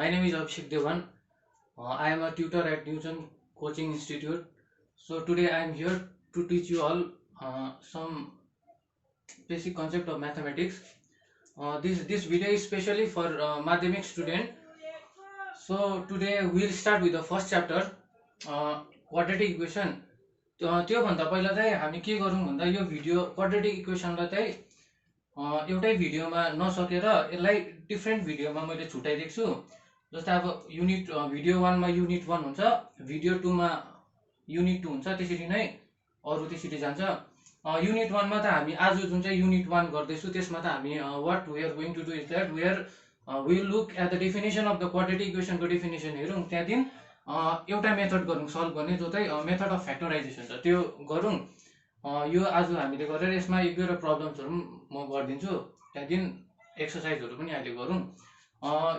My name is Abhishek Devan. I am a tutor at Newton Coaching Institute. So today I am here to teach you all some basic concept of mathematics. This video is specially for Madhyamik student. So today we will start with the first chapter, quadratic equation. त्यो भन्दा पहिला चाहिँ हामी के गरौँ भन्दा यो video quadratic इक्वेसनलाई चाहिँ एउटै भिडियोमा नसकेर यसलाई डिफ्रेन्ट भिडियोमा मैले छुट्याइदिएको छु। जस्तै अब भिडियो 1 मा युनिट 1 हुन्छ, भिडियो 2 मा युनिट 2 हुन्छ, त्यसरी नै अरु त्यसरी जान्छ। युनिट 1 मा त हामी आज जुन चाहिँ युनिट 1 गर्दैछु त्यसमा त हामी what we are going to do is that we will look at the definition of the quadratic equation को डेफिनेसन हेरौँ, त्यहाँदेखि एउटा मेथड गरौँ सल्भ गर्ने, जो चाहिँ मेथड अफ फ्याक्टराइजेसन छ त्यो गरौँ। यो आज हामीले गरेर यसमा एक दुईवटा प्रब्लम्सहरु म गर्दिन्छु, त्यहाँदेखि एक्सरसाइजहरु पनि अहिले गरौँ।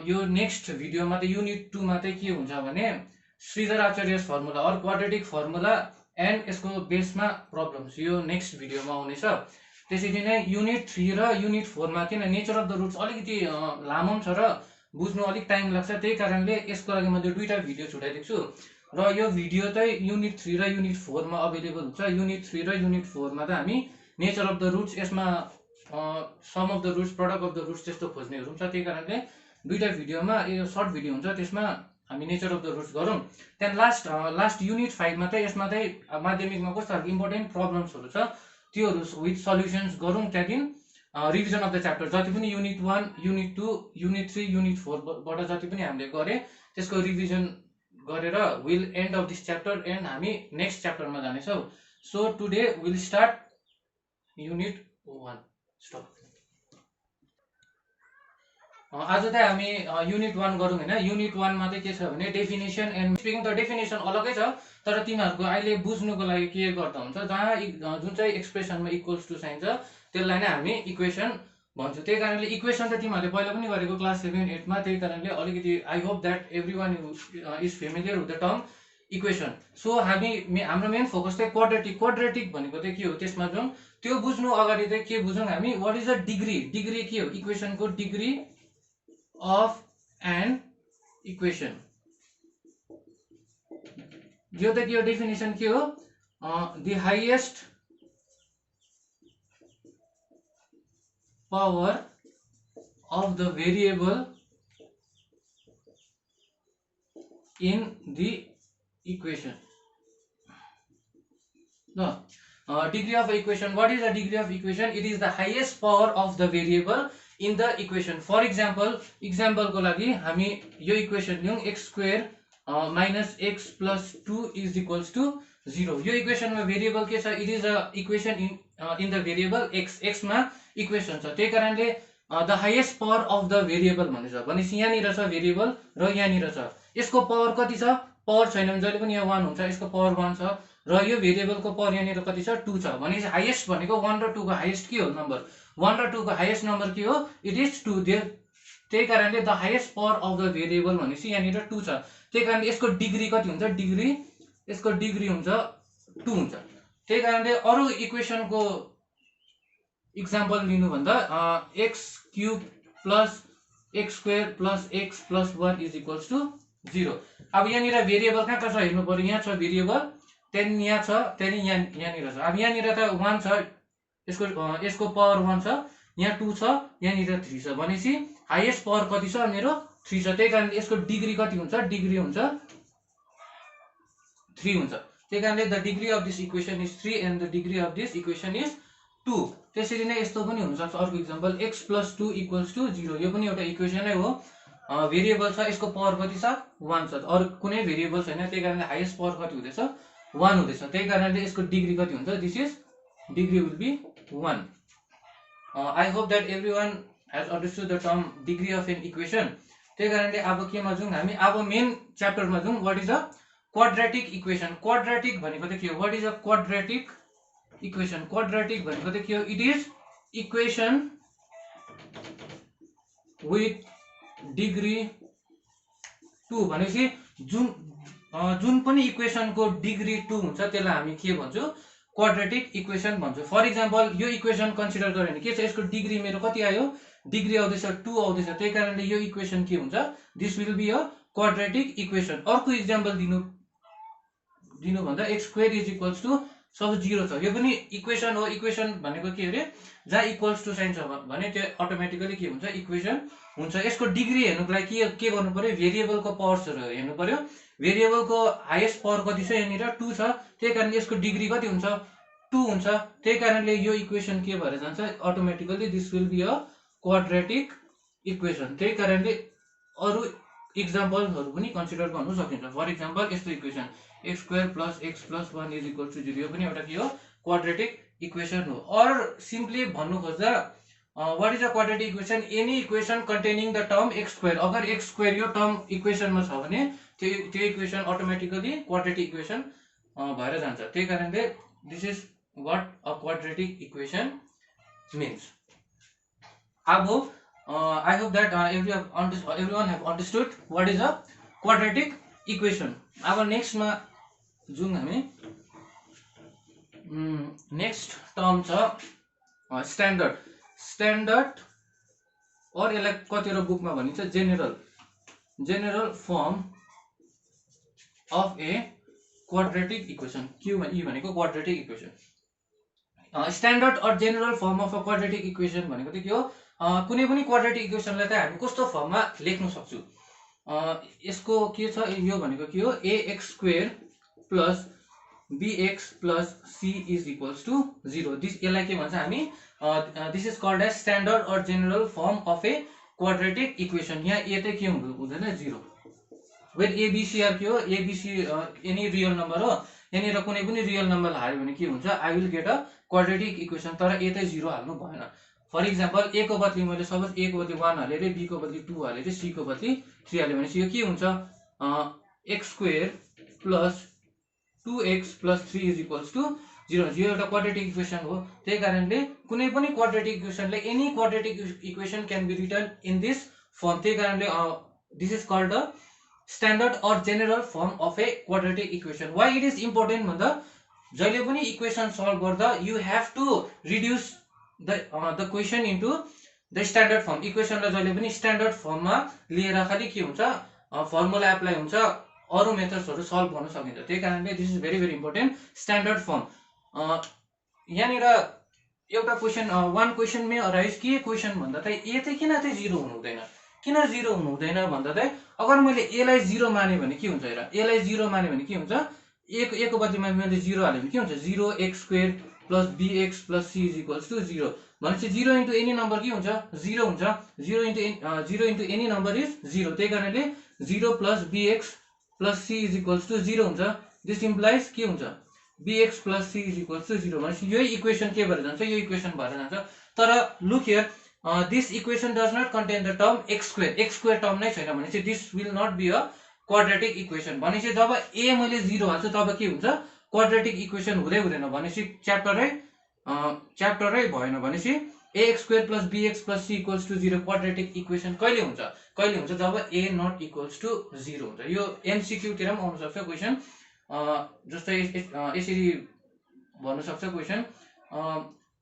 यो नेक्स्ट भिडियोमा त युनिट 2 मा चाहिँ के हुन्छ भने श्रीधर आचार्यस फर्मुला और क्वाड्रेटिक फर्मुला एन्ड यसको बेसमा प्रब्लम्स यो नेक्स्ट भिडियोमा आउनेछ। त्यसरी नै युनिट 3 र युनिट 4 मा किन नेचर अफ द रुट्स अलिकति लामो छ र बुझ्नु अलिक टाइम लाग्छ, त्यही कारणले यसको लागि मैले दुईटा भिडियो छुटाइदिएको छु र यो भिडियो चाहिँ युनिट 3 र युनिट 4 मा अवेलेबल हुन्छ। युनिट 3 र युनिट 4 मा त हामी नेचर अफ द रुट्स, यसमा sum of the roots, product of the roots त्यस्तो खोज्नेहरु हुन्छ, त्यही कारणले दुईटा भिडियोमा यो सर्ट भिडियो हुन्छ, त्यसमा हामी नेचर अफ द रुट्स गरौँ। त्यहाँदेखि लास्ट युनिट 5 मा चाहिँ यसमा चाहिँ माध्यमिकमा कस्तो खालको इम्पोर्टेन्ट प्रब्लम्सहरु छ त्योहरु विथ सल्युशन्स गरौँ। त्यहाँदेखि रिभिजन अफ द च्याप्टर जति पनि युनिट 1 युनिट 2 युनिट 3 युनिट 4 बाट जति पनि हामीले गरे त्यसको रिभिजन गरेर will and of this chapter and हामी नेक्स्ट च्याप्टरमा जानेछौँ। So today will start unit 1 stop. आज चाहिँ हामी युनिट 1 गरौँ हैन। युनिट 1 मा चाहिँ के छ भने डेफिनेसन एन्ड स्पिकिङ त डेफिनेसन अलगै छ, तर तिमीहरुको अहिले बुझ्नुको लागि के गर्दा हुन्छ, जहाँ जुन चाहिँ एक्सप्रेसनमा इक्वल्स टु साइन छ त्यसलाई नै हामी इक्वेसन भन्छौँ। त्यही कारणले इक्वेसन त तिमीहरुले पहिला पनि गरेको क्लास 7 8 मा, त्यही कारणले अलिकति I hope that everyone is familiar with the term equation. So हाम्रो मेन फोकस चाहिँ क्वाड्रेटिक भनेको चाहिँ के हो त्यसमा जाउँ। त्यो बुझ्नु अगाडि चाहिँ के बुझौँ हामी, व्हाट इज द डिग्री के हो इक्वेसनको डिग्री of an equation। यो त के हो डेफिनेसन के हो, the highest power of the variable in the equation। no degree of equation, what is the degree of equation? It is the highest power of the variable in the equation। for example को लागि हामी यो equation लियौं x² minus x plus 2 is equals to 0। यो इक्वेसनमा variable के छ, it is a equation in the variable x मा equation छ, त्यही कारणले the highest power of the variable भनेछ। भनेपछि यहाँनिर छ भेरिएबल र यहाँनिर छ, यसको पावर कति छ, पावर छैन भने जहिले पनि यहाँ 1 हुन्छ, यसको पावर 1 छ र यो भेरिएबलको पावर यहाँनिर कति छ 2 छ। भनेपछि हाईएस्ट भनेको 1 र 2 को हाईएस्ट के हो नम्बर, 1 र 2 को हाईएस्ट नम्बर के हो, इट इज 2 देयर। त्यही कारणले the highest power of the variable भनेपछि यहाँनिर 2 छ, त्यही कारणले यसको डिग्री कति हुन्छ, यसको डिग्री हुन्छ 2 हुन्छ। त्यही कारणले अरु इक्वेसनको एक्जाम्पल लिनु भन्दा x³ plus x² plus x plus 1 is equals to 0। अब यहाँनिर भेरिएबल कहाँ छ हेर्नु पर्यो, यहाँ छ भेरिएबल, त्यहाँदेखि यहाँ छ, त्यहाँदेखि यहाँनिर छ। अब यहाँनिर त 1 छ, यसको पावर 1 छ, यहाँ 2 छ, यहाँनिर 3 छ, भनेपछि हाईएस्ट पावर कति छ मेरो 3 छ। त्यही कारणले यसको डिग्री कति हुन्छ, डिग्री हुन्छ 3 हुन्छ। त्यही कारणले the degree of this equation is 3 and the degree of this equation is 2। त्यसरी नै यस्तो पनि हुन सक्छ। अर्को एक्जाम्पल x + 2 = 0। यो पनि एउटा इक्वेसनै हो, भेरिएबल छ, यसको पावर कति छ 1 छ, अरु कुनै भेरिएबल छैन, त्यही कारणले हाईएस्ट पावर कति हुँदैछ 1 हुँदैछ। त्यही कारणले यसको डिग्री कति हुन्छ, this is degree will be 1। I hope that everyone has understood the term degree of an equation. त्यही कारणले अब केमा जाउँ हामी, अब मेन च्याप्टरमा जाउँ, what is a quadratic equation. Quadratic भनेको चाहिँ के हो, what is a quadratic equation. Quadratic भनेको चाहिँ के हो, it is equation with degree 2। भनेपछि जुन पनि इक्वेसनको डिग्री 2 हुन्छ त्यसलाई हामी के भन्छौँ, क्वाड्रेटिक इक्वेसन भन्छौँ। फर एक्जाम्पल यो इक्वेसन कन्सिडर गर्यो भने के छ, यसको डिग्री मेरो कति आयो, डिग्री आउँदैछ 2 आउँदैछ, त्यही कारणले यो इक्वेसन के हुन्छ, this will be a quadratic equation. अर्को इक्जाम्पल दिनु भन्दा x square is equals to सब 0 छ, यो पनि इक्वेसन हो। इक्वेसन भनेको के अरे, जहाँ इक्वल्स टू साइन छ भने त्यो अटोमेटिकली के हुन्छ, इक्वेसन हुन्छ। यसको डिग्री हेर्नुको लागि के गर्नु पर्यो, भेरिएबलको पावर्सहरू हेर्नु पर्यो। भेरिएबलको हाइएस्ट पावर कति छ, यहाँनिर 2 छ, त्यही कारणले यसको डिग्री कति हुन्छ, 2 हुन्छ। त्यही कारणले यो इक्वेसन के भएर जान्छ, automatically this will be a quadratic equation. त्यही कारणले अरू इक्जाम्पलहरू पनि कन्सिडर गर्नु सकिन्छ। फर इक्जाम्पल यस्तो equation x square plus x plus 1 is equal to 0, यो पनि एउटा के हो, क्वाड्रेटिक इक्वेसन हो। अर सिम्पली भन्नु खोज्दा what is a quadratic equation, any equation containing the term x square. अगर एक्स स्क्वायर यो टर्म इक्वेसनमा छ भने त्यो इक्वेसन अटोमेटिकली क्वाड्रेटिक इक्वेसन भएर जान्छ। त्यही कारणले this is what a quadratic equation means. अब I hope that everyone have understood what is a quadratic equation. अब नेक्स्ट मा जाउँ हामी। नेक्स्ट टर्म छ स्ट्यान्डर्ड। स्ट्यान्डर्ड और यसलाई कतिवटा बुकमा भनिन्छ general form of a quadratic equation. Q भनेको quadratic equation. Standard or general form of a quadratic equation भनेको चाहिँ के हो, कुनै पनि क्वाड्रेटिक इक्वेसनलाई चाहिँ हामी कस्तो फर्ममा लेख्न सक्छौँ। यसको के छ, यो भनेको के हो, ax square plus bx plus c is equals to 0। यसलाई के भन्छ हामी, this is called as standard or general form of a quadratic equation. यहाँ ए चाहिँ के हुँदैन, 0। वेन एबीसी आर के हो, एबीसी एनी रियल नम्बर हो, यहाँनिर कुनै पनि रियल नम्बर हाल्यो भने के हुन्छ, I will get a quadratic equation. तर ए चाहिँ 0 हाल्नु भएन। फर इक्जाम्पल ए को बदली मैले सपोज ए को बदली 1 हालेर, बी को बदली 2 हालेर, सी को बदली 3 हाल्यो भने यो के हुन्छ, x square plus 2x plus 3 is equals to 0। यो एउटा क्वाड्रेटिक इक्वेसन हो। त्यही कारणले कुनै पनि क्वाड्रेटिक इक्वेसनले any quadratic equation can be written in this form. त्यही कारणले this is called the standard or general form of a quadratic equation. Why it is important भन्दा जहिले पनि इक्वेसन सल्भ गर्दा you have to reduce the question into the standard form। इक्वेसनलाई जहिले पनि standard फर्ममा लिएर खाली के हुन्छ, फर्मुला एप्लाई हुन्छ, अरू मेथड्सहरू सल्भ गर्न सकिन्छ। त्यही कारणले this is very very important, standard form. यहाँनिर एउटा क्वेसन, वान क्वेसनमै अराइज के क्वेसन भन्दा चाहिँ ए चाहिँ किन चाहिँ 0 हुनु हुँदैन, किन 0 हुनु हुँदैन भन्दा चाहिँ अगर मैले ए लाई 0 माने भने के हुन्छ, हेर ए लाई 0 माने भने के हुन्छ, ए को बदलीमा मैले 0 हाल्यो भने के हुन्छ, 0x square plus bx plus c is equals to 0। भनेपछि 0 इन्टु एनी नम्बर के हुन्छ, 0 हुन्छ। 0 इन्टु एनी नम्बर इज 0। त्यही कारणले 0 plus bx plus c is equals to 0 हुन्छ। दिस इम्प्लाइज के हुन्छ, bx plus c is equals to 0। भनेपछि यही इक्वेसन के भएर जान्छ, यो इक्वेसन भएर जान्छ। तर look here, this equation does not contain the term x square term नै छैन भनेपछि this will not be a quadratic equation. भनेपछि जब ए मैले 0 हाल्छु तब के हुन्छ, क्वाड्रेटिक इक्वेसन हुँदैन। भनेपछि च्याप्टरै भएन। भनेपछि ax square plus bx plus c equals to 0 quadratic equation कहिले हुन्छ, जब a नट इक्वल्स टू 0 हुन्छ। यो एमसीक्यू तिर पनि आउन सक्छ क्वेसन, जस्तै यसरी भन्न सक्छ question,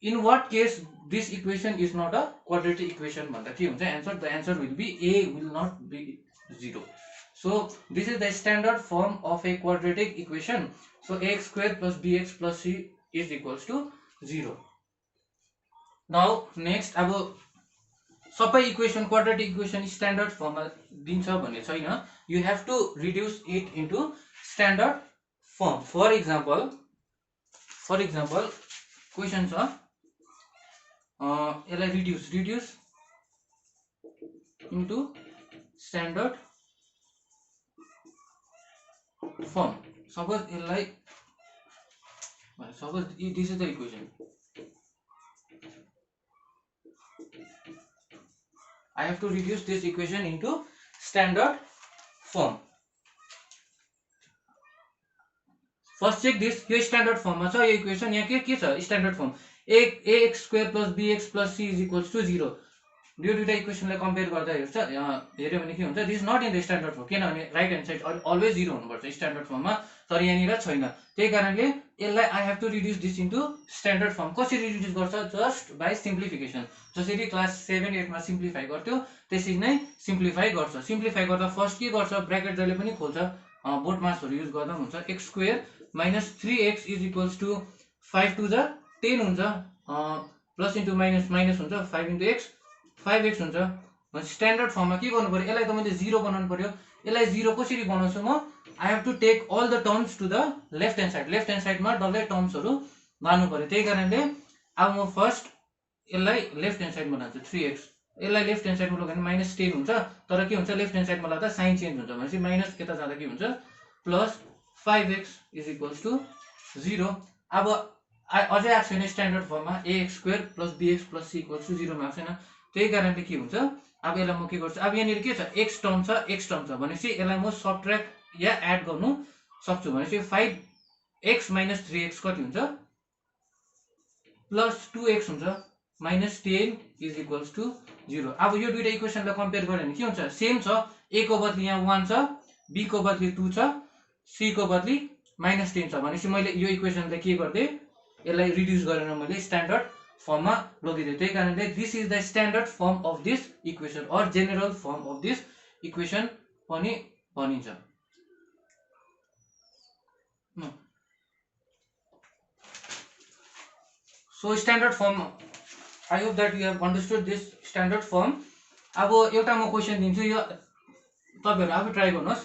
in what case this equation is not a quadratic equation भन्दा के हुन्छ answer, the answer will be a will not be 0। So this is the standard form of a quadratic equation. So ax square plus bx plus c is equals to 0. Now next, अब सबै equation quadratic equation standard फर्ममा दिन्छ भन्ने छैन, you have to reduce it into standard form. For example question छ, यसलाई reduce into standard form. Suppose this is the equation. I have to reduce this equation into standard form. First check this, यो standard form मा छ यो equation. यहाँ के छ standard form, ax square plus bx plus c is equals to 0। यो दुईटा इक्वेसनलाई compare गर्दा हेऱ्यो भने के हुन्छ, this not in the standard form, किनभने राइट ह्यान्ड साइड अलवेज 0 हुनुपर्छ स्ट्यान्डर्ड फर्ममा, तर यहाँनिर छैन। त्यही कारणले यसलाई I have to reduce this into standard form. कसरी रिड्युस गर्छ? Just by simplification. जसरी क्लास 7, 8 मा सिम्प्लिफाई गर्थ्यो त्यसरी नै सिम्प्लिफाई गर्छ। सिम्प्लिफाई गर्दा फर्स्ट के गर्छ, ब्र्याकेट जहिले पनि खोल्छ, बोर्ड मार्क्सहरू युज गर्दा हुन्छ। X square minus 3x is equals to 5 to the 10 हुन्छ, प्लस इन्टु माइनस माइनस हुन्छ, 5 इन्टु एक्स 5x हुन्छ। स्ट्यान्डर्ड फर्ममा के गर्नु पर्यो, यसलाई त मैले 0 बनाउनु पर्यो। यसलाई 0 कसरी बनाउँछु म, I have to take all the terms to the left hand side. Left hand साइडमा डल्लै टर्म्सहरू लानु पर्यो। त्यही कारणले अब म फर्स्ट यसलाई लेफ्ट ह्यान्ड साइडमा लान्छु 3x। यसलाई लेफ्ट ह्यान्ड साइडमा लग्यो भने माइनस 10 हुन्छ, तर के हुन्छ भनेपछि लेफ्ट ह्यान्ड साइडमा लाग्दा साइन चेन्ज हुन्छ, भनेपछि माइनस यता जाँदा के हुन्छ plus 5x is equals to 0। अब अझै आएको छैन स्ट्यान्डर्ड फर्ममा, ax square plus bx plus c equals to 0 मा आएको छैन। त्यही कारणले के हुन्छ, अब यसलाई म के गर्छु, अब यहाँनिर के छ, x टर्म छ भनेपछि यसलाई म सबट्र्याक्ट या एड गर्नु सक्छु। भनेपछि 5x माइनस 3x कति हुन्छ, प्लस 2x हुन्छ, माइनस 10 इज इक्वल्स टु 0। अब यो दुईटा इक्वेसनलाई कम्पेयर गऱ्यो भने के हुन्छ, सेम छ। a को बदली यहाँ 1 छ, b को बदली 2 छ, c को बदली माइनस 10 छ। भनेपछि मैले यो इक्वेसनलाई के गर्दै, यसलाई रिड्युस गरेर मैले स्ट्यान्डर्ड फर्ममा लगिदिएँ। त्यही कारणले this is the standard form of this equation or general form of this equation पनि भनिन्छ। So standard form, I hope that you have understood this standard form. अब एउटा म क्वेसन दिन्छु, यो तपाईहरु आफै ट्राई गर्नुहोस्।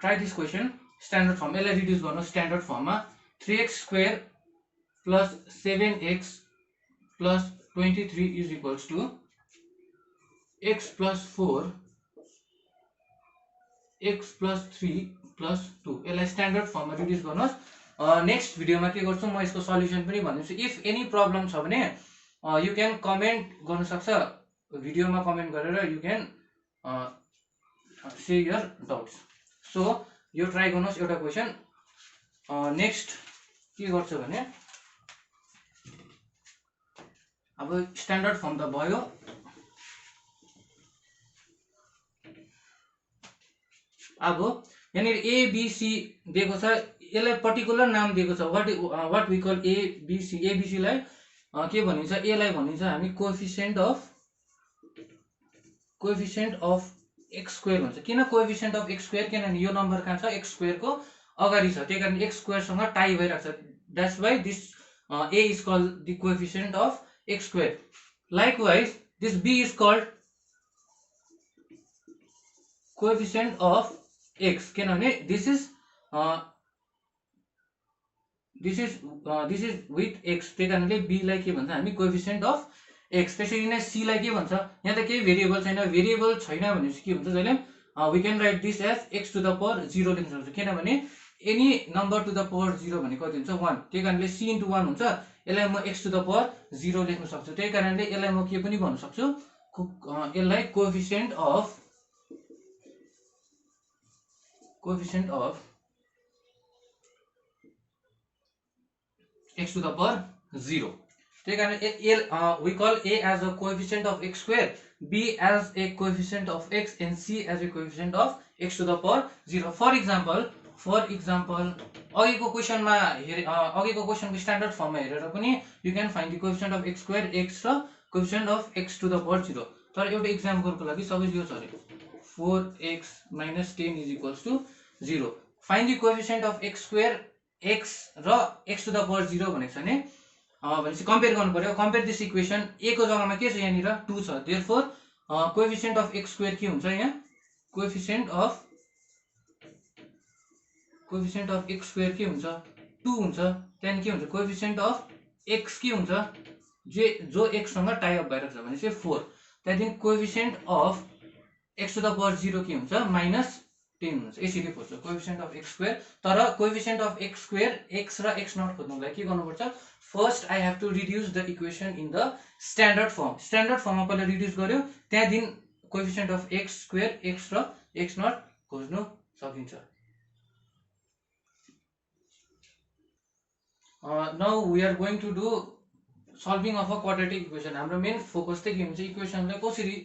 Try this question, standard form. यसलाई रिड्युस गर्नुहोस् स्ट्यान्डर्ड फर्ममा। 3x square plus 7x plus 23 is equals to x plus 4 x plus 3 plus 2। यसलाई स्ट्यान्डर्ड फर्ममा रिड्युस गर्नुहोस्। नेक्स्ट भिडियोमा के गर्छु म, यसको सल्युसन पनि भनिदिन्छु। इफ एनी प्रब्लम छ भने यु क्यान कमेन्ट गर्नु सक्छ, भिडियोमा कमेन्ट गरेर you can say your doubts. So यो ट्राई गर्नुहोस् एउटा क्वेसन। नेक्स्ट के गर्छु भने, अब स्ट्यान्डर्ड फर्म त भयो। अब यहाँनिर एबिसी दिएको छ, यसलाई पर्टिकुलर नाम दिएको छ, what we call ABC. ABC लाई के भनिन्छ, ए लाई भनिन्छ हामी कोएफिसिएन्ट अफ एक्स स्क्वायर भन्छ। किन कोएफिसिएन्ट अफ एक्स स्क्वायर, किनभने यो नम्बर कहाँ छ, एक्स स्क्वायर को अगाडि छ, त्यही कारण एक्स स्क्वायर सँग टाई भइरहेको छ। That's why this a is called the coefficient of x square. Likewise this b is called coefficient of x, किनभने दिस इज विथ एक्स, त्यही कारणले बी लाई के भन्छ हामी कोएफिसिएन्ट अफ एक्स। त्यसरी नै सी लाई के भन्छ, यहाँ त केही भेरिएबल छैन। भेरिएबल छैन भनेपछि के हुन्छ, जहिले we can write this as x to the power 0 लेख्न सक्छौँ, किनभने any number to the power 0 भने कति हुन्छ 1। त्यही कारणले सी इन्टु 1 हुन्छ, यसलाई म एक्स टु द पावर 0 लेख्न सक्छु। त्यही कारणले यसलाई म के पनि भन्न सक्छु, यसलाई coefficient of x to the power 0। त्यही कारण we call a as a coefficient of x square, b as a coefficient of x and c as a coefficient of x to the power 0। for example अघिको क्वेसनको standard फर्ममा हेरेर पनि you can find the coefficient of x square, x र coefficient of x to the power 0। तर एउटा एक्जाम्पलको लागि suppose यो छ अरे 4x minus 10 is equals to 0। find the coefficient of x square, x र x to the power 0 भनेको छ भने भनेपछि कम्पेयर गर्नु पर्यो। कम्पेयर दिस इक्वेसन, a को जग्गामा के छ, यहाँनिर 2 छ, therefore coefficient of x square के हुन्छ, यहाँ कोएफिसिएन्ट अफ x स्क्वायर के हुन्छ 2 हुन्छ। त्यहाँदेखि के हुन्छ कोएफिसिएन्ट अफ x के हुन्छ, जो x सँग टाई अप भइरहेको छ भनेपछि 4। त्यहाँदेखि coefficient of x to the power 0 के हुन्छ माइनस 10 हुन्छ। यसरी खोज्छ कोएफिसिएन्ट अफ x स्क्वायर। तर coefficient of x square, x र x नट खोज्नुलाई के गर्नुपर्छ, first I have to reduce the equation in the standard form. Standard फर्ममा पहिला रिड्युस गर्यो, त्यहाँदेखि coefficient of x square, x र x नट खोज्नु सकिन्छ। Now we are going to do solving of a quadratic equation हाम्रो main focus चाहिँ के हुन्छ इक्वेसनलाई कसरी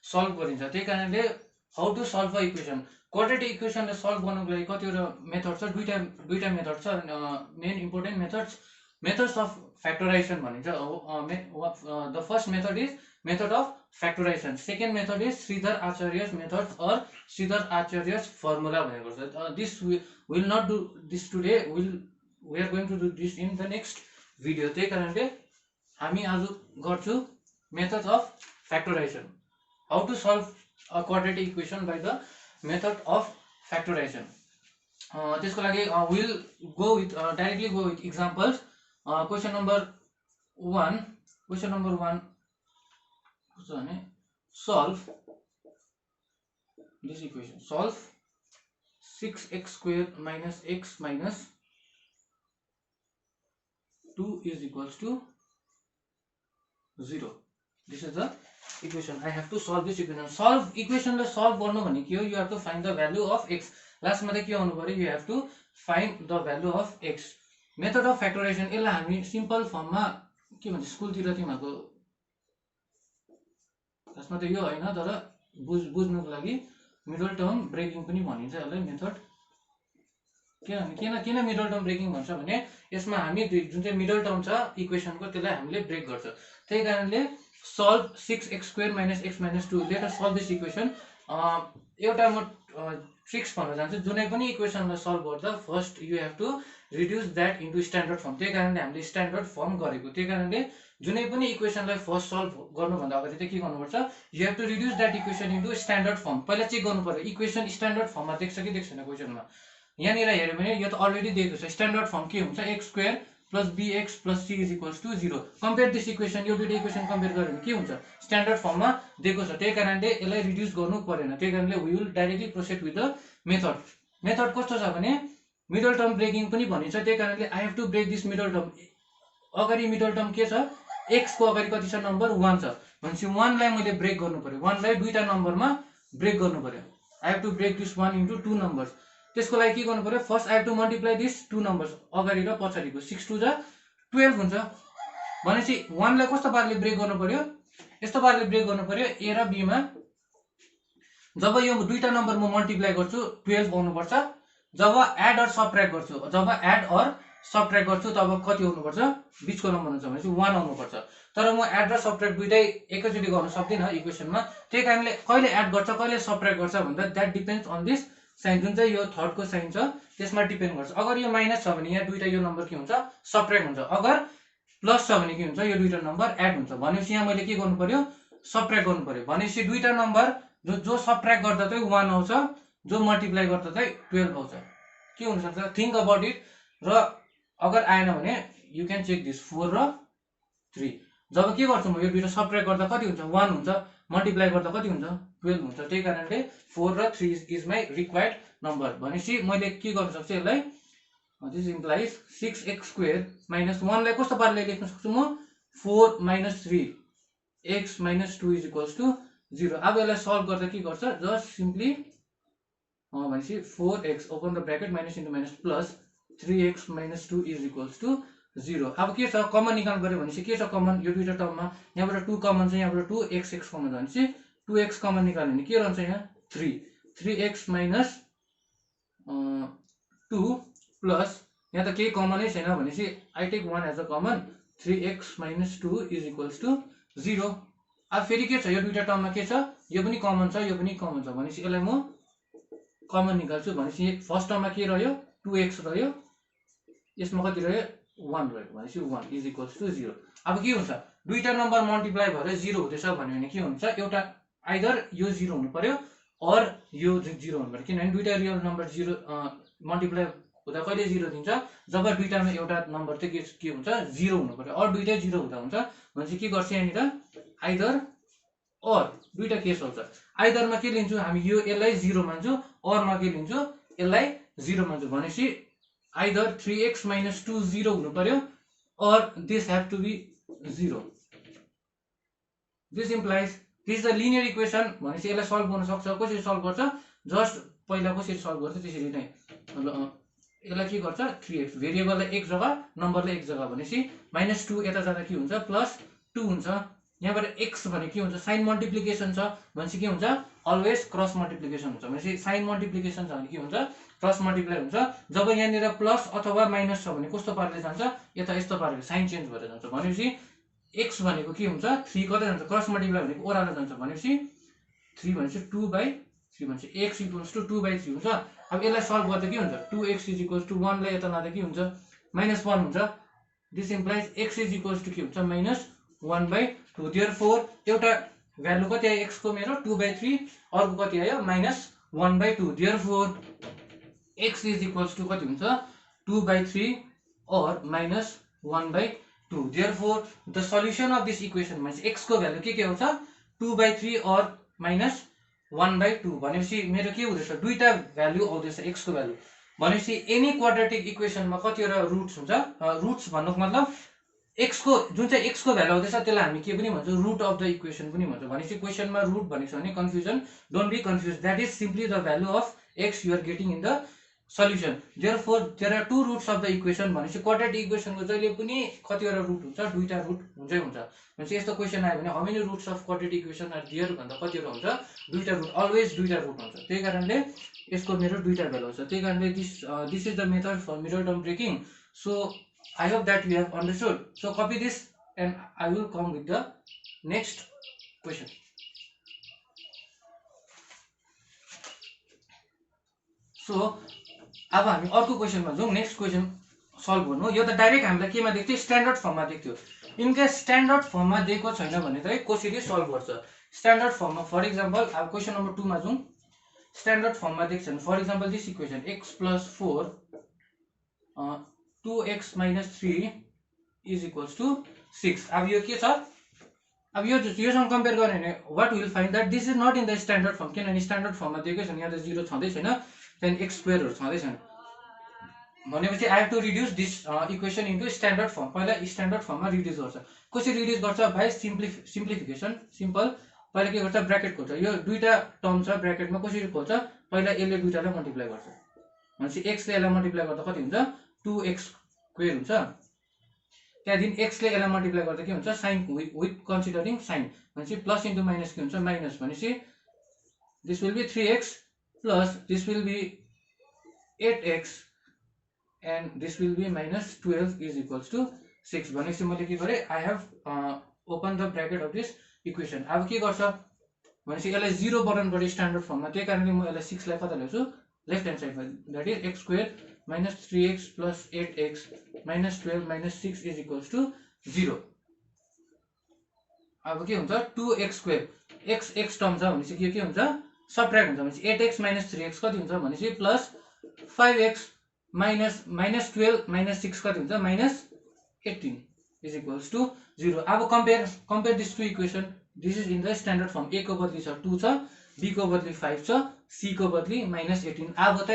सल्भ गरिन्छ त्यही कारणले how to solve a equation quadratic इक्वेसनलाई सल्भ गर्नुको लागि कतिवटा मेथड छ दुईटा मेथड छ main important methods of factorisation भनिन्छ the first method is method of factorisation second method is Shridhar Acharya's method or Shridhar Acharya's formula भनेको छ this will not do this today we are going to do this in the next video त्यही कारणले हामी आज गर्छु method of factorization how to solve a quadratic equation by the method of factorization त्यसको लागि will go with directly go with examples question number 1 कस्तो भने solve this equation solve 6x² minus x minus 2 is equals to 0. This is the equation. I have to solve this equation. Solve equation le solve garnu bhane ke ho you have to find the value of x. Last ma ke aunu paryo you have to find the value of x. Method of factorization यसलाई हामी simple फर्ममा के भन्छ स्कुलतिर तिमीहरुको खासमा त यो हैन तर बुझ्नुको लागि मिडल टर्म ब्रेकिङ पनि भनिन्छ यसलाई मेथड किन मिडल टर्म ब्रेकिङ भन्छ भने यसमा हामी जुन चाहिँ मिडल टर्म छ इक्वेसनको त्यसलाई हामीले ब्रेक गर्छ त्यही कारणले solve 6x² minus x minus 2 let us solve this equation एउटा म ट्रिक्स भन्न चाहन्छु जुनै पनि इक्वेसनलाई सल्भ गर्दा first you have to reduce that into standard form त्यही कारणले हामीले स्ट्यान्डर्ड फर्म गरेको त्यही कारणले जुनै पनि इक्वेसनलाई फर्स्ट सल्भ गर्नुभन्दा अगाडि चाहिँ के गर्नुपर्छ you have to reduce that equation into standard form पहिला चेक गर्नु पर्यो इक्वेसन स्ट्यान्डर्ड फर्ममा देख्छ कि देख्दैन क्वेसनमा यहाँनिर हेर्यो भने यो त अलरेडी दिएको छ स्ट्यान्डर्ड फर्म के हुन्छ x² plus bx plus c is equals to 0 compare this equation यो दुईटा इक्वेसन कम्पेयर गर्यो भने के हुन्छ स्ट्यान्डर्ड फर्ममा दिएको छ त्यही कारणले यसलाई रिड्युस गर्नु परेन त्यही कारणले we will directly proceed with the method कस्तो छ भने मिडल टर्म ब्रेकिङ पनि भनिन्छ त्यही कारणले I have to break this middle term अगाडि मिडल टर्म के छ x को अगाडि कति छ नम्बर 1 छ भनेपछि 1 लाई मैले ब्रेक गर्नु पर्यो 1 लाई दुईटा नम्बरमा ब्रेक गर्नु पर्यो I have to break this 1 into 2 numbers त्यसको लागि के गर्नु पर्यो first I have to multiply this 2 numbers अगाडि र पछाडिको 6 2 जा 12 हुन्छ भनेपछि 1 लाई कस्तो पाराले ब्रेक गर्नु पर्यो यस्तो पाराले ब्रेक गर्नु पर्यो a र b मा जब यो दुईटा नम्बर म मल्टिप्लाई गर्छु 12 आउनु पर्छ जब एड अर सबट्र्याक्ट गर्छु तब कति आउनु पर्छ बीचको नम्बर हुन्छ भनेपछि 1 आउनु पर्छ तर म एड र सबट्र्याक्ट दुईटै एकैचोटी गर्न सक्दिन इक्वेसनमा त्यही कारणले कहिले एड गर्छ कहिले सबट्र्याक्ट गर्छ भन्दा that depends on this sign जुन चाहिँ यो थर्ड को साइन छ त्यसमा डिपेन्ड गर्छ अगर यो माइनस छ भने यहाँ दुईटा यो नम्बर के हुन्छ सबट्र्याक्ट हुन्छ अगर प्लस छ भने के हुन्छ यो दुईटा नम्बर एड हुन्छ भनेपछि यहाँ मैले के गर्नु पर्यो सबट्र्याक्ट गर्नु पर्यो भनेपछि दुईटा नम्बर जो सबट्र्याक्ट गर्दा चाहिँ 1 आउँछ जो मल्टिप्लाई गर्दा चाहिँ 12 आउँछ के हुन सक्छ थिंक अबाउट इट र अगर आएन भने यु क्यान चेक दिस 4 र 3 जब के गर्छु म यो दुईटा सबट्र्याक्ट गर्दा कति हुन्छ 1 हुन्छ मल्टिप्लाई गर्दा कति हुन्छ 12 हुन्छ त्यही कारणले 4 र 3 इज माई रिक्वायर्ड नम्बर भनेपछि मैले के गर्न सक्छु यसलाई दिस इम्प्लाइज 6x² minus 1 लाई कस्तो पाराले लेख्न सक्छु म 4 minus 3 x minus 2 is equals to 0 अब यसलाई सल्भ गर्दा के गर्छ जस्ट सिम्पली भनेपछि 4x open the bracket minus into minus plus 3x minus 2 is equals to 0 अब के छ कमन निकाल्नु पर्यो भनेपछि के छ कमन यो दुईटा टर्ममा यहाँबाट 2 कमन छ यहाँबाट 2x कमन छ भनेपछि 2x कमन निकाल्नु भने के रहन्छ यहाँ 3x minus 2 प्लस यहाँ त केही कमनै छैन भनेपछि I take 1 as a common 3x minus 2 is equals to 0 अब फेरि के छ यो दुईटा टर्ममा के छ यो पनि कमन छ यो पनि कमन छ भनेपछि यसलाई म कमन निकाल्छु भनेपछि फर्स्ट टर्ममा के रह्यो 2x रह्यो यसमा कति रह्यो 1 रह्यो भनेपछि 1 is equals to 0 अब के हुन्छ दुईटा नम्बर मल्टिप्लाई भएर 0 हुँदैछ भने के हुन्छ एउटा आइदर यो 0 हुनु पर्यो अर यो 0 हुनु पर्यो किनभने दुईटा रियल नम्बर 0 मल्टिप्लाई हुँदा कहिले 0 दिन्छ जब दुईटामा एउटा नम्बर चाहिँ के हुन्छ 0 हुनु पर्यो अर दुईटै 0 हुँदा हुन्छ भनेपछि के गर्छ यहाँनिर आइदर अर दुईटा केस हुन्छ आइदरमा के लिन्छौ हामी यो यसलाई 0 मान्छौ अरमा के लिन्छौ यसलाई 0 मान्छौ भनेपछि आइदर 3x minus 2 0 हुनु पर्यो or this have to be 0 this implies this the linear equation भनेपछि यसलाई सल्भ गर्न सक्छ कसरी सल्भ गर्छ जस्ट पहिला कसरी सल्भ गर्छ त्यसरी नै यसलाई के गर्छ 3x भेरिएबललाई एक जग्गा नम्बरलाई एक जग्गा भनेपछि -2 यता जाँदा के हुन्छ +2 हुन्छ। यहाँबाट x भने के हुन्छ साइन मल्टिप्लिकेसन छ भनेपछि के हुन्छ अलवेज क्रस मल्टिप्लिकेसन हुन्छ भनेपछि साइन मल्टिप्लिकेसन छ भने के हुन्छ क्रस मल्टिप्लाई हुन्छ। जब यहाँनिर प्लस अथवा माइनस छ भने कस्तो पाराले जान्छ यता यस्तो पाराले साइन चेन्ज भएर जान्छ भनेपछि x भनेको के हुन्छ 3 कतै जान्छ क्रस मल्टिप्लाई भनेको ओह्रालो जान्छ भनेपछि 3 भनेपछि 2/3 भनेपछि x = 2/3 हुन्छ। अब यसलाई सल्भ गर्दा के हुन्छ 2x = 1 लाई यता लाँदा के हुन्छ -1 हुन्छ। दिस इम्प्लाइज x = के हुन्छ -1/2 देयरफोर एउटा भ्यालु कति आयो x को मेरो 2/3 अर्को कति आयो -1/2 देयरफोर x = कति हुन्छ 2/3 or -1/2 therefore the solution of this equation भनेपछि x को भ्यालु के आउँछ 2/3 or -1/2 भनेपछि मेरो के हुँदैछ दुईटा भ्यालु आउँदैछ x को भ्यालु भनेपछि एनी क्वाड्रेटिक इक्वेसनमा कतिवटा रुट्स हुन्छ रुट्स भन्नुको मतलब x को जुन चाहिँ x को भ्यालु आउँदैछ त्यसलाई हामी के पनि भन्छौँ रुट अफ द इक्वेसन पनि भन्छौँ भनेपछि क्वेसनमा रुट भनेको छ भने confusion don't be confuse that is simply the value of x you are getting in the solution therefore there are two roots of the equation भनेपछि क्वाड्रेटिक इक्वेसनको जहिले पनि कतिवटा रुट हुन्छ दुईटा रुट हुन्छै हुन्छ भनेपछि यस्तो क्वेसन आयो भने how many roots of quadratic equation are there भन्दा कतिवटा हुन्छ दुईटा रुट अलवेज दुईटा रुट हुन्छ त्यही कारणले यसको मेरो दुईटा भ्यालु हुन्छ त्यही कारणले this is the method for middle term breaking so I hope that you have understood. So copy this and I will come with the next question. So अब हामी अर्को क्वेसनमा जाउँ नेक्स्ट क्वेसन सल्भ गर्नु यो त डाइरेक्ट हामीलाई केमा देख्थ्यो स्ट्यान्डर्ड फर्ममा देख्थ्यो इनकेस स्ट्यान्डर्ड फर्ममा दिएको छैन भने चाहिँ कसरी सल्भ गर्छ स्ट्यान्डर्ड फर्ममा फर एक्जाम्पल अब क्वेसन नम्बर 2 मा जाउँ स्ट्यान्डर्ड फर्ममा देख्छ भने for example this equation x + 4 2x - 3 = 6 अब यो के छ अब योसँग कम्पेयर गर्ने भने what will find that this is not in the standard form किनभने स्ट्यान्डर्ड फर्ममा दिएकै छैन यहाँ त 0 छँदै छैन देन x स्क्वायरहरु छँदै छैन भनेपछि I have to reduce this equation into standard form पहिला स्ट्यान्डर्ड फर्ममा रिड्युस गर्छ कसरी रिड्युस गर्छ बाइ सिम्प्लिफिकेसन सिम्पल पहिला के गर्छ ब्र्याकेट खोल्छ यो दुईटा टर्म छ ब्र्याकेटमा कसरी खोल्छ पहिला यसले दुईटालाई मल्टिप्लाई गर्छ भनेपछि x ले यसलाई मल्टिप्लाई गर्दा कति हुन्छ 2x स्क्वायर हुन्छ त्यहाँदेखि x ले यसलाई मल्टिप्लाई गर्दा के हुन्छ साइन विथ कन्सिडरिङ साइन भनेपछि प्लस इन्टु माइनस के हुन्छ माइनस भनेपछि this will be 3x plus this will be 8x and this will be -12 is equals to 6 भनेपछि मैले के गरे I have opened the bracket of this equation अब के गर्छ भनेपछि यसलाई 0 बनाउनु पर्यो स्ट्यान्डर्ड फर्ममा त्यही कारणले म यसलाई 6 लाई कता ल्याउँछु लेफ्ट ह्यान्ड साइडमा that is x square - 3x + 8x - 12 - 6 is equals to 0 अब के हुन्छ 2x स्क्वायर x टर्म छ भनेपछि के हुन्छ सबट्र्याक्ट हुन्छ भनेपछि 8x - 3x कति हुन्छ भनेपछि प्लस 5x -12 - 6 कति हुन्छ -18 is equals to 0 अब compare these two equation this is in the standard form a को बदली छ 2 छ b को बदली 5 छ c को बदली -18 अब त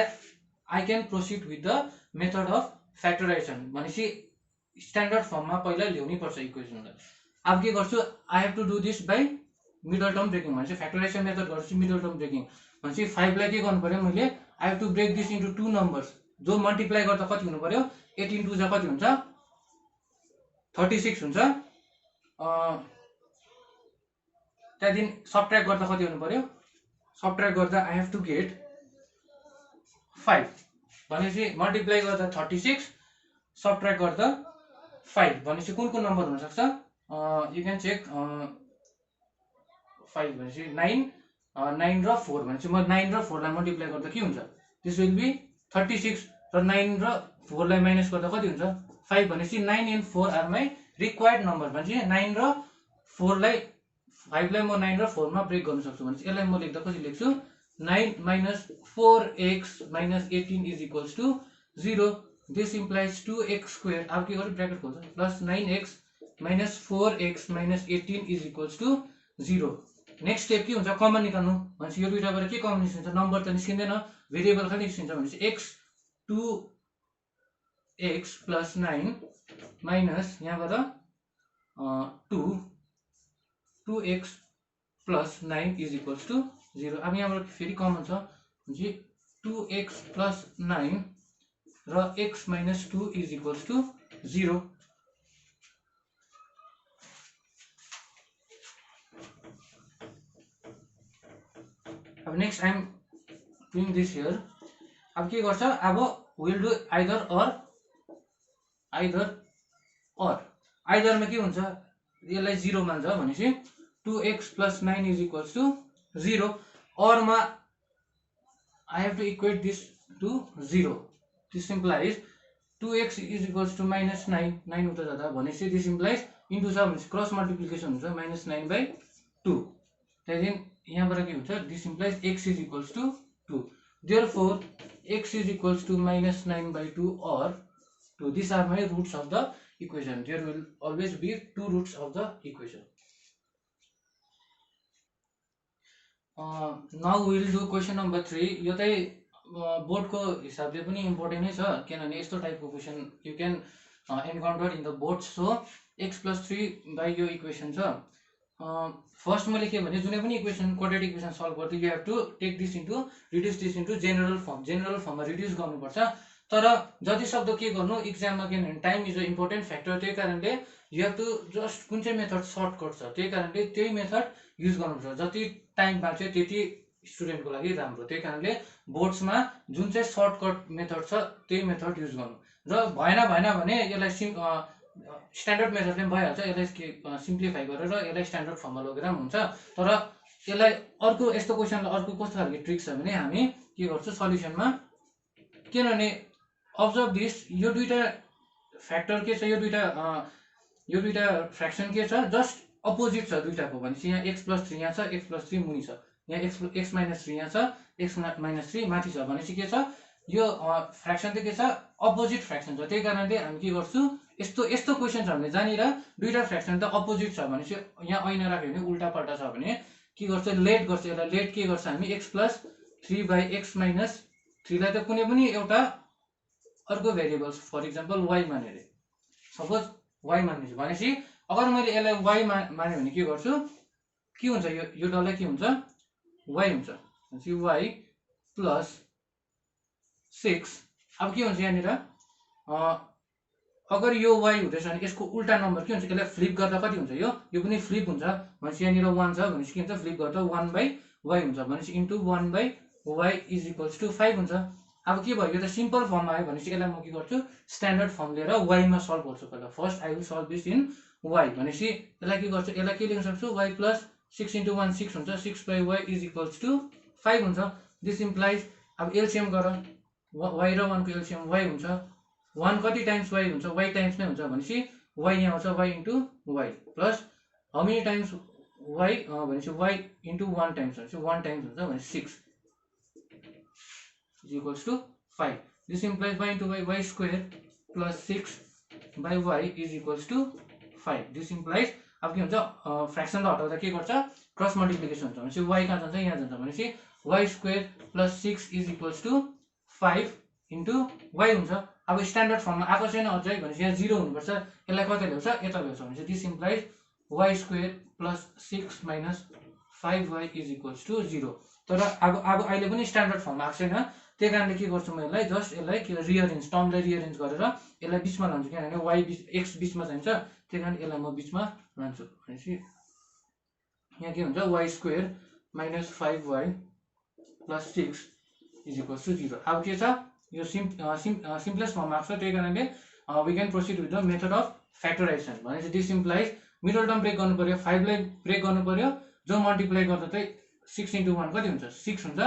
I can proceed with the method of factorization भनेपछि स्ट्यान्डर्ड फर्ममा पहिला ल्याउनै पर्छ इक्वेसनलाई अब के गर्छु I have to do this by middle term breaking भनेपछि फ्याक्टराइजेसन मेथड गर्छु मिडल टर्म ब्रेकिङ भनेपछि 5 लाई के गर्नु पर्यो मैले I have to break this into two numbers जो मल्टिप्लाई गर्दा कति हुनु पर्यो 18 2 जा कति हुन्छ 36 हुन्छ त्यहाँदेखि सबट्र्याक्ट गर्दा कति हुनु पर्यो सबट्र्याक्ट गर्दा I have to get 5 भनेपछि मल्टिप्लाई गर्दा 36 सबट्र्याक्ट गर्दा 5 भनेपछि कुन नम्बर हुन सक्छ यु क्यान चेक 5 भनेपछि 9 र 4 भनेपछि म 9 र 4 लाई मल्टिप्लाई गर्दा के हुन्छ दिस विल बी 36 र 9 र 4 लाई माइनस गर्दा कति हुन्छ 5 भनेपछि 9 and 4 are my required number भनेपछि 9 र 4 लाई 5 लाई म 9 र 4 मा ब्रेक गर्न सक्छु भनेपछि यसलाई म लेख्दा कसरी लेख्छु 9 - 4x - 18 is equals to 0 this implies 2x square अब के गर्नु ब्र्याकेट खोल्छ plus 9x - 4x - 18 is equals to 0 next step के हुन्छ कमन निकाल्नु भनेपछि यो दुईटाबाट के कमन निस्किन्छ नम्बर त निस्किँदैन भेरिएबल खाली निस्किन्छ भनेपछि x 2x + 9 माइनस यहाँबाट 2x + 9 is equals to 0 अब यहाँबाट फेरि कमन छ भनेपछि 2x + 9 र x minus 2 is equals to 0. अब next I am doing this here. अब के गर्छ, अब विल डु आइदर अर. आइदरमा के हुन्छ, यसलाई 0 मान्छ भनेपछि 2x plus 9 is equals to 0. अरमा I have to equate this to 0. This implies 2x is equals to minus 9. 9 उता जाँदा भनेपछि this implies into छ भनेपछि क्रस मल्टिप्लिकेसन हुन्छ minus 9 by 2. त्यहाँदेखि यहाँबाट के हुन्छ, this implies x is equals to 2. Therefore x is equals to minus 9 by 2 or 2. These are my roots of the equation. There will always be two roots of the equation. Now we will do question number 3. यो चाहिँ बोर्डको हिसाबले पनि important नै छ, किनभने यस्तो टाइपको question you can encounter in the board. So x plus 3 by यो इक्वेसन छ. फर्स्ट मैले के भने, जुनै पनि इक्वेसन क्वाड्रेटिक इक्वेसन सल्भ गर्दा you have to take this into reduce this into general फर्ममा रिड्युस गर्नुपर्छ. तर जति सक्दो के गर्नु, इक्जाममा किनभने time is a important factor, त्यही कारणले यु हेभ टु जस्ट कुन चाहिँ मेथड सर्टकट छ त्यही कारणले त्यही मेथड युज गर्नुपर्छ. जति टाइम बाँच्यो त्यति स्टुडेन्टको लागि राम्रो. त्यही कारणले बोर्ड्समा जुन चाहिँ सर्टकट मेथड छ त्यही मेथड युज गर्नु. र भएन भने यसलाई स्ट्यान्डर्ड मेथडले पनि भइहाल्छ. यसलाई सिम्प्लिफाई गरेर यसलाई स्ट्यान्डर्ड फर्ममा लगेर पनि हुन्छ. तर यसलाई अर्को यस्तो क्वेसनलाई अर्को कस्तो खालको ट्रिक छ भने, हामी के गर्छौँ सल्युसनमा, किनभने अब्जर्भ दिस, यो दुईटा फ्याक्टर के छ, यो दुईटा फ्र्याक्सन के छ, जस्ट अपोजिट छ दुईटाको. भनेपछि यहाँ x plus 3 यहाँ छ, x plus 3 मुनि छ, यहाँ x minus 3 यहाँ छ, x minus 3 माथि छ. भनेपछि के छ, यो फ्र्याक्सन चाहिँ के छ, अपोजिट फ्र्याक्सन छ. त्यही कारणले हामी के गर्छौँ, यस्तो क्वेसन छ भने जहाँनिर दुईटा फ्र्याक्सन त अपोजिट छ भनेपछि यहाँ ऐना राख्यो भने उल्टा पल्टा छ भने के गर्छ, लेट गर्छ. यसलाई लेट के गर्छ हामी, x plus 3 by x minus 3 लाई त कुनै पनि एउटा अर्को भेरिएबल्स, फर इक्जाम्पल y माने रे, सपोज y मान्छु भनेपछि अगर मैले यसलाई y माने भने के गर्छु, के हुन्छ, यो डल्लै के हुन्छ, y हुन्छ. भनेपछि y plus 6. अब के हुन्छ यहाँनिर, अगर यो y हुँदैछ भने यसको उल्टा नम्बर के हुन्छ, यसलाई फ्लिप गर्दा कति हुन्छ, यो पनि फ्लिप हुन्छ. भनेपछि यहाँनिर 1 छ भनेपछि के हुन्छ, फ्लिप गर्दा 1 by y हुन्छ. भनेपछि into 1 by y is equals to 5 हुन्छ. अब के भयो, यो त सिम्पल फर्ममा आयो भनेपछि यसलाई म के गर्छु, स्ट्यान्डर्ड फर्म लिएर y मा सल्भ गर्छु. पहिला first I will solve this in y. भनेपछि यसलाई के गर्छु, यसलाई के लेख्न सक्छु, y plus 6 into 1 6 हुन्छ, 6 by y is equals to 5 हुन्छ. दिस इम्प्लाइज, अब एलसिएम गर, y र 1 को एलसिएम y हुन्छ. 1 कति टाइम्स y हुन्छ, y टाइम्स नै हुन्छ. भनेपछि y यहाँ आउँछ y into y plus how many times y, भनेपछि y इन्टु 1 टाइम्स भनेपछि 1 टाइम्स हुन्छ. भनेपछि 6 is equals to 5. This implies y into y square plus 6 by y is equals to 5. This implies, अब के हुन्छ, फ्र्याक्सनलाई हटाउँदा के गर्छ, क्रस मल्टिप्लिकेसन हुन्छ. भनेपछि y कहाँ जान्छ, यहाँ जान्छ. भनेपछि y square plus 6 is equals to 5 into y हुन्छ. अब स्ट्यान्डर्ड फर्ममा आएको छैन अझै भनेपछि यहाँ 0 हुनुपर्छ. यसलाई कता ल्याउँछ, यता ल्याउँछ. भनेपछि this implies y square plus 6 minus 5y is equals to 0. तर अब अहिले पनि स्ट्यान्डर्ड फर्ममा आएको छैन. त्यही कारणले के गर्छु म, यसलाई जस्ट यसलाई के रिअरेन्ज, टर्मलाई रिअरेन्ज गरेर यसलाई बिचमा लान्छु. किनभने y x बिचमा चाहिन्छ, त्यही कारण यसलाई म बिचमा लान्छु. भनेपछि यहाँ के हुन्छ, y square minus 5y plus 6 is equals to 0. अब के छ, यो सिम्पलेस्ट फर्ममा आएको छ. त्यही कारणले we can proceed with the method of factorisation. भनेपछि this implies middle term break गर्नु पर्यो, 5 लाई ब्रेक गर्नु पर्यो, जो मल्टिप्लाई गर्दा चाहिँ 6 इन्टु 1 कति हुन्छ, 6 हुन्छ.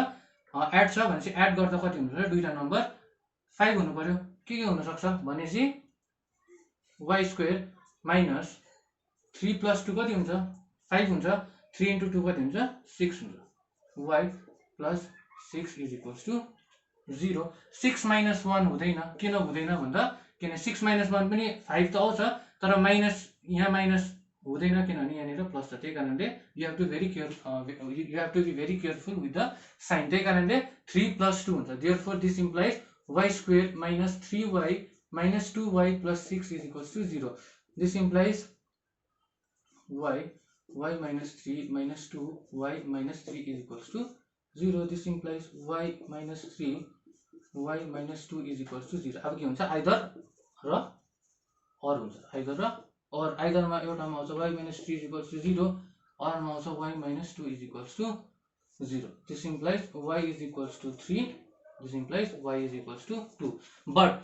एड छ भनेपछि एड गर्दा कति हुन्छ, दुईटा नम्बर 5 हुनु पर्यो. के हुनसक्छ भनेपछि y स्क्वायर माइनस 3 प्लस 2 कति हुन्छ, 5 हुन्छ. 3 इन्टु 2 कति हुन्छ, 6 हुन्छ. y plus 6 is equals to 0. 6 minus 1 हुँदैन. किन हुँदैन भन्दा, किन 6 माइनस 1 पनि 5 त आउँछ, तर माइनस यहाँ माइनस हुँदैन किनभने यहाँनिर प्लस छ. त्यही कारणले you have to be very careful with the sign. त्यही कारणले 3 प्लस 2 हुन्छ. Therefore this implies y square minus 3y minus 2y plus 6 is equals to 0. This implies y minus 3 minus 2y minus 3 is equals to 0. This implies y minus 3 y minus 2 is equals to 0. अब के हुन्छ either र or हुन्छ, either र or. आइदरमा एउटामा आउँछ y minus 3 is equals to 0, अरमा आउँछ y minus 2 is equals to 0. This implies y is equals to 3. This implies y is equals to 2. But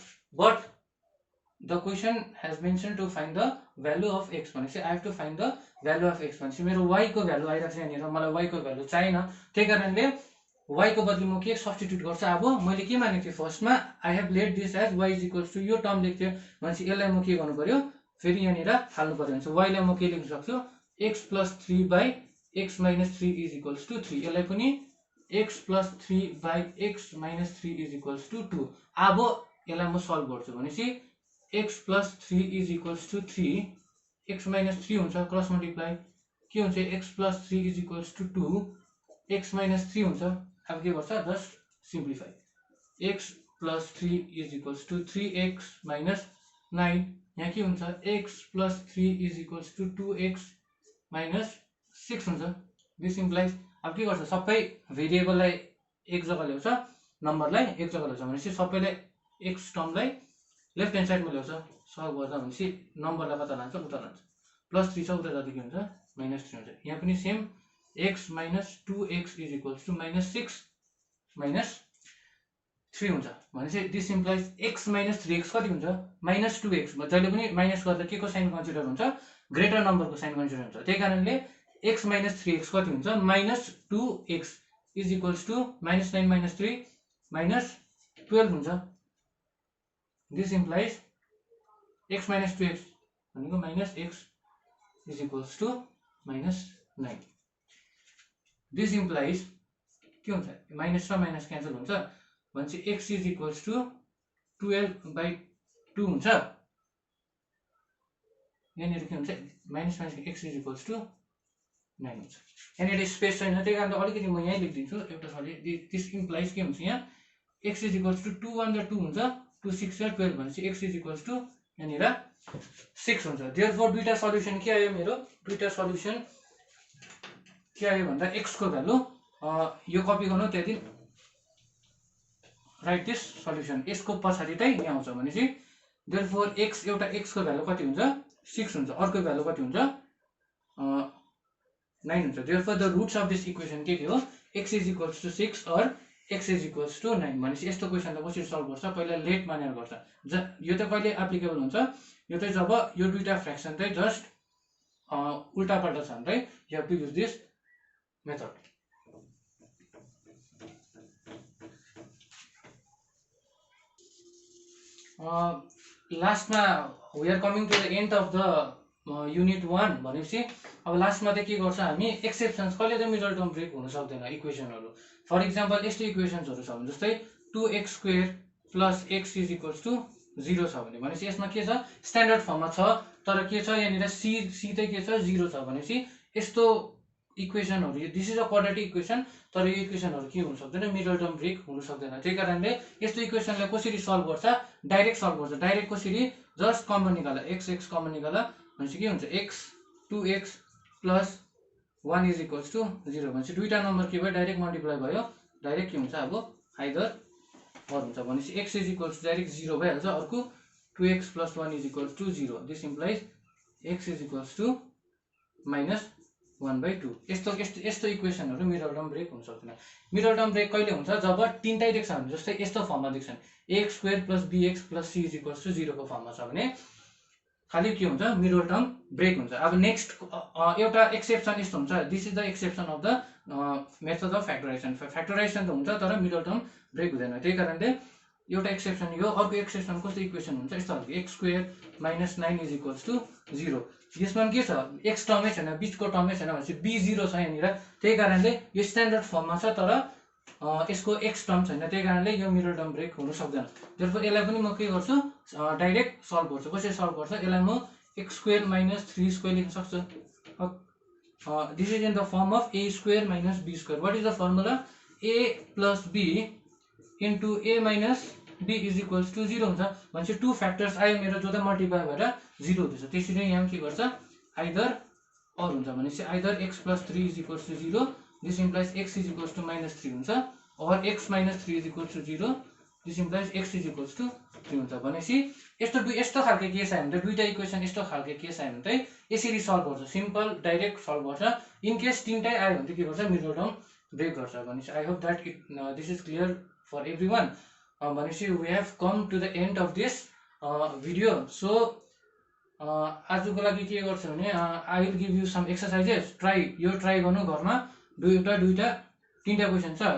the question has mentioned to find the value of x. भनेपछि I have to find the value of x. भनेपछि मेरो y को value आइरहेको छ यहाँनिर, मलाई y को value चाहिएन, त्यही कारणले y को बदली म के सब्स्टिट्युट गर्छु। अब मैले के मानेको थिएँ फर्स्टमा, I have let this as y is equals to यो टर्म लेख्थेँ भनेपछि यसलाई म के गर्नु पर्यो, फेरि यहाँनिर हाल्नु पर्यो। भनेपछि y लाई म के लेख्न सक्छु, x plus 3 by x minus 3 is equals to 3। यसलाई पनि x plus 3 by x minus 3 is equals to 2। अब यसलाई म सल्भ गर्छु भनेपछि x plus 3 is equals to 3, x minus 3 हुन्छ, क्रस मल्टिप्लाई के हुन्छ, x plus 3 is equals to 2, x minus 3 हुन्छ। अब के गर्छ, just simplify, x plus 3 is equals to 3x minus 9, यहाँ के हुन्छ, x plus 3 is equals to 2x minus 6 हुन्छ। दिस इम्प्लाइज, अब के गर्छ, सबै भेरिएबललाई एक जग्गा ल्याउँछ, नम्बरलाई एक जग्गा ल्याउँछ भनेपछि सबैलाई x टर्मलाई लेफ्ट ह्यान्ड साइडमा ल्याउँछ, सल्भ गर्दा भनेपछि नम्बरलाई कता लान्छ, उता लान्छ, प्लस 3 छ, उता जाँदा के हुन्छ, माइनस 3 हुन्छ। यहाँ पनि same x minus 2x is equals to minus 6 minus 3 हुन्छ भनेपछि this implies x minus 3x कति हुन्छ, माइनस 2x। जहिले पनि माइनस गर्दा के को साइन कन्सिडर हुन्छ, ग्रेटर नम्बरको साइन कन्सिडर हुन्छ, त्यही कारणले x माइनस 3x कति हुन्छ, minus 2x is equals to minus 9 minus 3 minus 12 हुन्छ। This implies x minus 2x भनेको minus x is equals to minus 9। This implies के हुन्छ, माइनस र माइनस क्यान्सल हुन्छ भनेपछि x इज इक्वल्स टु 12/2 हुन्छ। यहाँनिर के हुन्छ, minus minus x is equals to 9 हुन्छ। यहाँनिर स्पेस छैन, त्यही कारण अलिकति म यहीँ लेखिदिन्छु एउटा सरी। दिस इम्प्लाइज के हुन्छ, यहाँ x इज इक्वल्स टु 2 1 2 हुन्छ, 2 6 र 12 भनेपछि x इज इक्वल्स टु यहाँनिर 6 हुन्छ। देयरफोर दुईटा सल्युसन के आयो मेरो, दुईटा सल्युसन के आयो भन्दा x को भ्यालु, यो कपी गर्नु, त्यहाँदेखि राइट दिस सल्युसन, यसको पछाडि चाहिँ यहाँ आउँछ भनेपछि देयरफोर x, एउटा x को भ्यालु कति हुन्छ, 6 हुन्छ, अर्को भ्यालु कति हुन्छ, 9 हुन्छ। Therefore the roots of this equation के हो, x इज इक्वल्स टु 6 और x इज इक्वल्स टु 9 भनेपछि यस्तो क्वेसनलाई कसरी सल्भ गर्छ, पहिला लेट मानेर गर्छ। यो त कहिले एप्लिकेबल हुन्छ, यो चाहिँ जब यो दुईटा फ्र्याक्सन चाहिँ जस्ट उल्टा पल्टा छ भने चाहिँ you have to use this method. लास्टमा we are coming to the end of the unit 1 भनेपछि अब लास्टमा चाहिँ के गर्छ हामी, एक्सेप्सन्स कहिले चाहिँ मिडल टर्म ब्रेक हुन सक्दैन इक्वेसनहरू। फर इक्जाम्पल यस्तो इक्वेसन्सहरू छ भने जस्तै 2x² plus x is equals to 0 छ भनेपछि यसमा के छ, स्ट्यान्डर्ड फर्ममा छ, तर के छ यहाँनिर c चाहिँ के छ, 0 छ भनेपछि यस्तो इक्वेसनहरू, this is a quadratic equation, तर यो इक्वेसनहरू के हुन सक्दैन, मिडल टर्म ब्रेक हुन सक्दैन। त्यही कारणले यस्तो इक्वेसनलाई कसरी सल्भ गर्छ, डाइरेक्ट सल्भ गर्छ। डाइरेक्ट कसरी, जस्ट कमन निकाल, x कमन निकाल भनेपछि के हुन्छ, x 2x plus 1 is equals to 0 भनेपछि दुईटा नम्बर के भयो, डाइरेक्ट मल्टिप्लाई भयो, डाइरेक्ट के हुन्छ, अब आइदर अर हुन्छ भनेपछि x इज इक्वल्स डाइरेक्ट 0 भइहाल्छ, अर्को 2x plus 1 is equals to 0। This implies x is equals to minus 1/2। यस्तो इक्वेसनहरू मिडल टर्म ब्रेक हुन सक्दैन। मिडल टर्म ब्रेक कहिले हुन्छ, जब तिनटै देख्छ भने, जस्तै यस्तो फर्ममा देख्छन्, ax² plus bx plus c is equals to 0 को फर्ममा छ भने खालि के हुन्छ, मिडल टर्म ब्रेक हुन्छ। अब नेक्स्ट एउटा एक्सेप्सन यस्तो हुन्छ, this is the exception of the method of factorisation. Factorisation त हुन्छ तर मिडल टर्म ब्रेक हुँदैन, त्यही कारणले एउटा एक्सेप्सन यो। अर्को एक्सेप्सन कस्तो इक्वेसन हुन्छ, यस्तो खालको x² minus 9 is equals to 0। यसमा के छ, x टर्मै छैन, बिचको टर्मै छैन भनेपछि b0 छ यहाँनिर, त्यही कारणले यो स्ट्यान्डर्ड फर्ममा छ तर यसको x टर्म छैन, त्यही कारणले यो मिडल टर्म ब्रेक हुन सक्दैन। त्यसपछि यसलाई पनि म के गर्छु, डाइरेक्ट सल्भ गर्छु। कसरी सल्भ गर्छ, यसलाई म x² माइनस 3² लेख्न सक्छु। This is in the form of a² minus b²। What is the formula, a plus b into a minus b is equals to 0 हुन्छ भनेपछि 2 फ्याक्टर्स आयो मेरो, जो त मल्टिप्लाई भएर 0 हुँदैछ। त्यसरी यहाँ के गर्छ, आइदर अर हुन्छ भनेपछि either x plus 3 is equals to 0, this implies x is equals to minus 3 हुन्छ, और x minus 3 is equals to 0, this implies x is equals to 3 हुन्छ भनेपछि यस्तो खालको केस आयो भने त दुईटा इक्वेसन यस्तो खालको केस आयो भने चाहिँ यसरी सल्भ गर्छ सिम्पल डाइरेक्ट सल्भ गर्छ इन केस तीनटै आयो भने चाहिँ के गर्छ मिडल टर्म ब्रेक गर्छ भनेपछि I hope that this is clear for everyone भनेपछि we have come to the end of this video so आजको लागि के गर्छु भने I will give you some exercises यो ट्राई गर्नु घरमा दुईटा तीनटा क्वेसन छ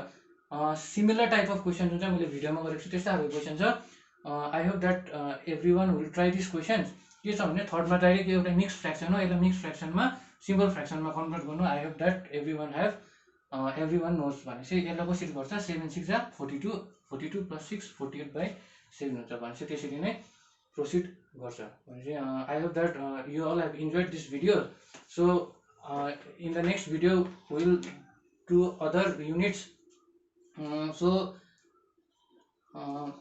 सिमिलर टाइप अफ क्वेसन जुन चाहिँ मैले भिडियोमा गरेको छु त्यस्तै खालको क्वेसन छ I hope that everyone will try this questions के छ भने थर्डमा डाइरेक्ट एउटा मिक्स फ्र्याक्सन हो यसलाई मिक्स फ्र्याक्सनमा सिम्पल फ्र्याक्सनमा कन्भर्ट गर्नु I hope that everyone knows भनेपछि यसलाई कसरी गर्छ 7 6 42 प्लस 6 48/7 हुन्छ भनेपछि त्यसरी नै प्रोसिड गर्छ भनेपछि I hope that you all have enjoyed this video so in the next video will do other units so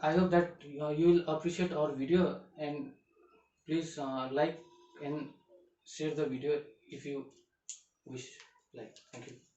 I hope that you will appreciate our video and please like and share the video if you wish. Thank you.